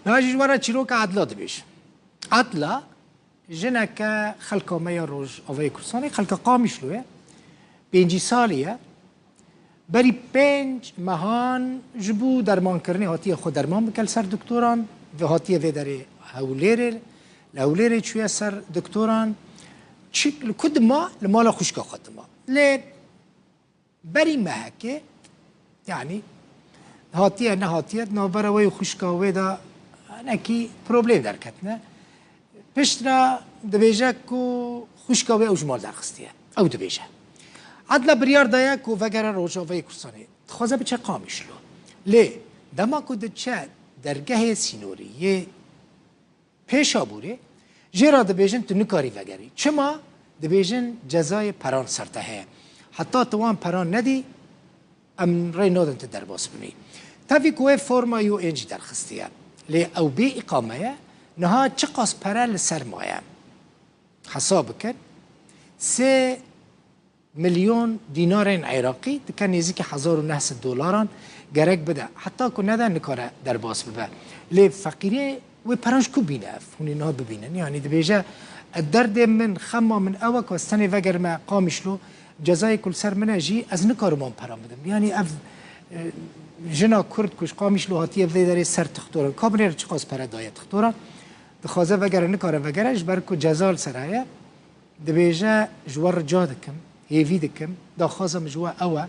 ناجي ورا تشيروك عدلا دبيش عدلا جنك خلقه ميا روج أوفي كرساني خلقه قامش لوه بينجي سالية بري بينج مهان جبو درمان کرنی هاتیه خود درمان بکل سر دکتران و هاتیه و داره هوليري شوية سر دكتوران كد ما لمالا خوشكا خدما لين بري مهكي يعني هاتيه نهاتيه نابرا وي خوشكا ويدا نكي بروبليم دركتنا پشترا دبيجا كو خوشكا وي اوجمال درخستيه او دبيجا عدلا بريار دايا كو وگرا روجا وي كرساني تخوزا بچه قامش لو ليه دما كو دچه درگه سينوري پیشا بوره جرا دبیجن تو نکاری وگری چما دبیجن جزای پران سرته هه حتی توان پران ندی ام رای نودن تو درباس بنی تاوی کوه فرما یو انج درخستیه لی او بی اقامه نها چقاس پرال سرمایه حساب کن 3 مليون دينار عراقي كان يزيك $1900 گرک بده حتی که ندن نکاره درباس ببه لی فقیره و پرانش کو بینه هونی نه ببینن يعني دبیجه الدرد من خما من اوک و سنه وگر ما قامش له جزای کل سر منه جی از نکارمان پرام بدم يعني اف جنا کرد کش قامش له هاتیه وی داره سر تختورن کابنر چقاس پر دایت تختورن دخوازه وگر نکاره وگرش برکو جزال سرایه دبیجه جوار جادکم هیوی دکم داخوازم جوا اوه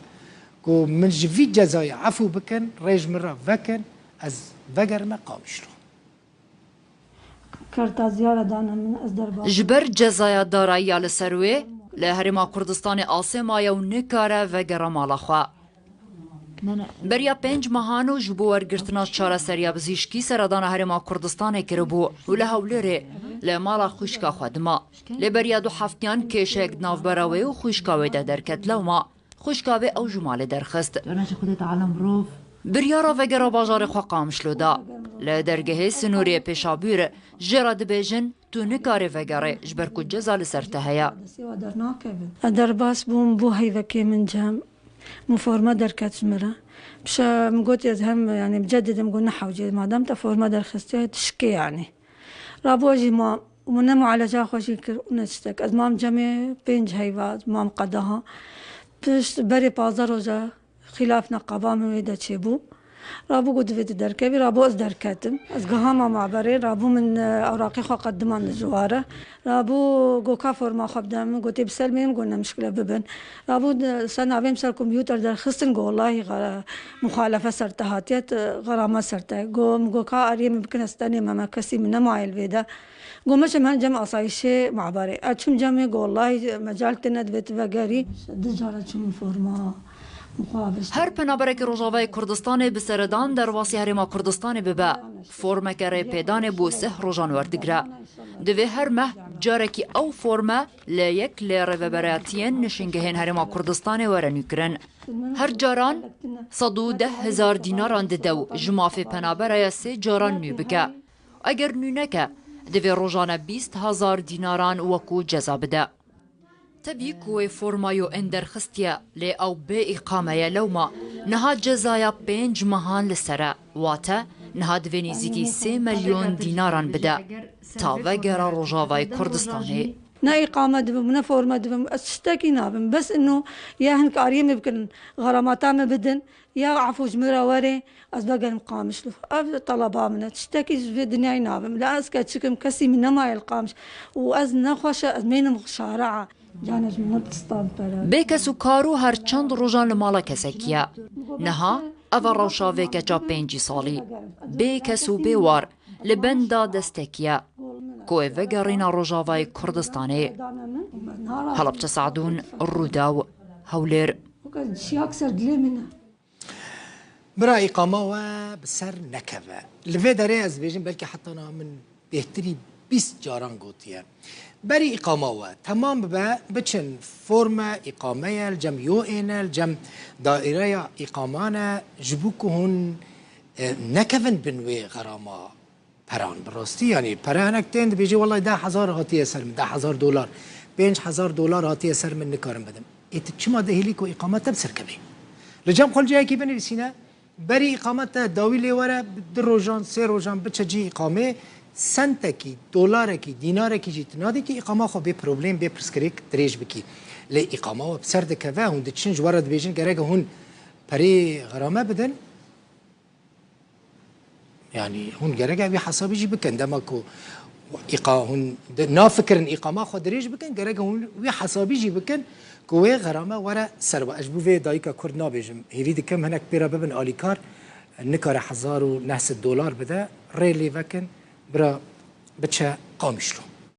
کو من جوی جزای عفو بکن ریج مرا وکن از وگر ما قامش له جبر جزایا دارایی لسروی لهرما کردستان آسمایا و نکاره و گرمالا خوا بریا 5 ماهانو جبو ورگرتنا چاره سریا بزیشکی سردان هرما کردستان کربو و لهولره لمالا خوشکا خودما لبریا 2 هفتیان کشک نافبراوی و خوشکاوی ده درکت لوما خوشکاوی او جمال درخست بریارا وگرا بازار خوا قامش لودا لدرگه سنوری پیشابیر جرا دبیجن تو نکاری وگره جبرکو جزا لسرته هیا درباس بوم بو هیوکی من جام مفورمه درکت مرا بش مقوت يزهم يعني بجدد مقول نحوجي ما دام تفورمه درخستي تشكي يعني رابوجي ما ومن معالجه خوشي ونشتك از مام جمع 5 هيوات مام قدها بش بري بازار وجا خلاف نقابام ويدا تشيبو رابو قد في دركبي رابو از دركتم از قهاما معبري رابو من اوراقي خو قدمان الزواره رابو قوكا فورما خبدام قلت بسلمي قلنا مشكله ببن رابو سنه بهم سر كمبيوتر در خستن قول والله مخالفه سرتهاتيت غرامه سرته قوكا اريم يمكن استني ما كسي من معايل فيدا قومش من جمع اصايشه معبري اتشم جمع قول والله مجال تند بيت وغري دجاره شم فورما هر پنابرک روجاوی کردستان بسردان در واسی هرما کردستان ببا فرمه کره پیدان بو 3 روجان وردگره دوی هر مه جارکی او فرمه لیک لیر و براتین نشنگهین هرما کردستان ورنوکرن هر جاران 110,000 دیناران ددو جماف پنابره 3 جاران نو بکه اگر نو نکه دوی روجان 20,000 دیناران وکو جزا بده تبي كوي فورمايو اندر خستيا لي او بي اقامه لوما نها جزايا 5 مهان لسرا واتا نها دفينيزيكي 3 مليون ديناران بدا تا وگرا روجاواي كردستاني نا إقامة دبم نا فورمة دبم أشتكي نابم بس إنه يا هنك أريم يمكن غراماتها ما بدن يا عفو جمرة وري أسبقا مقامش له أب طلبها منها تشتكي في الدنيا نابم لا أسكت شكم كسي من ما يلقامش وأزنا خوش أزمين مشارعة بکسو کارو هر چند روزان لمالا کسکیه نها اول روشاوه کچا 5 سالی بکسو بیوار لبندا دستکیه کوه وگرینا روژاوه کردستانه حلب تساعدون الروداو هولير برا إقامة و بسر نكبة لفي داري از بيجن بلكي حتى أنا من بيهتري 20 جاران قوتيه بري إقامة و تمام بچن فرمة إقامة الجم يو إن الجم دائرة إقامانا جبوكو هن نكفن بنوي غرامة پران براستی يعني پرانك تند بيجي والله 10,000 هاتي سر من $10,000 $5,000 هاتي سر من نكارم بدم إت چما دهيلي كو إقامة تبسر كبي لجم خل جاي كي بني سينا بري إقامة داوي لي ورا دروجان سيروجان بتشجي إقامة سنتكي دولاركي ديناركي جي تنادي كي إقامة خو بي بروبليم بي برسكريك دريج بكي لي إقامة وبسرد كذا هون دتشنج ورد بيجن كراجا هون بري غرامة بدن يعني هون كراجا بحساب يجي بكن دمكو هون نافكر إن إقامة خو دريج بكن كراجا هون بحساب يجي بكن كوي غرامة ورا سروا أجبو في دايكا كورد نابيجم هيريد كم هناك بيرا ببن آليكار نكار $1000 بدا ريلي فكن برا بتشا قامشلو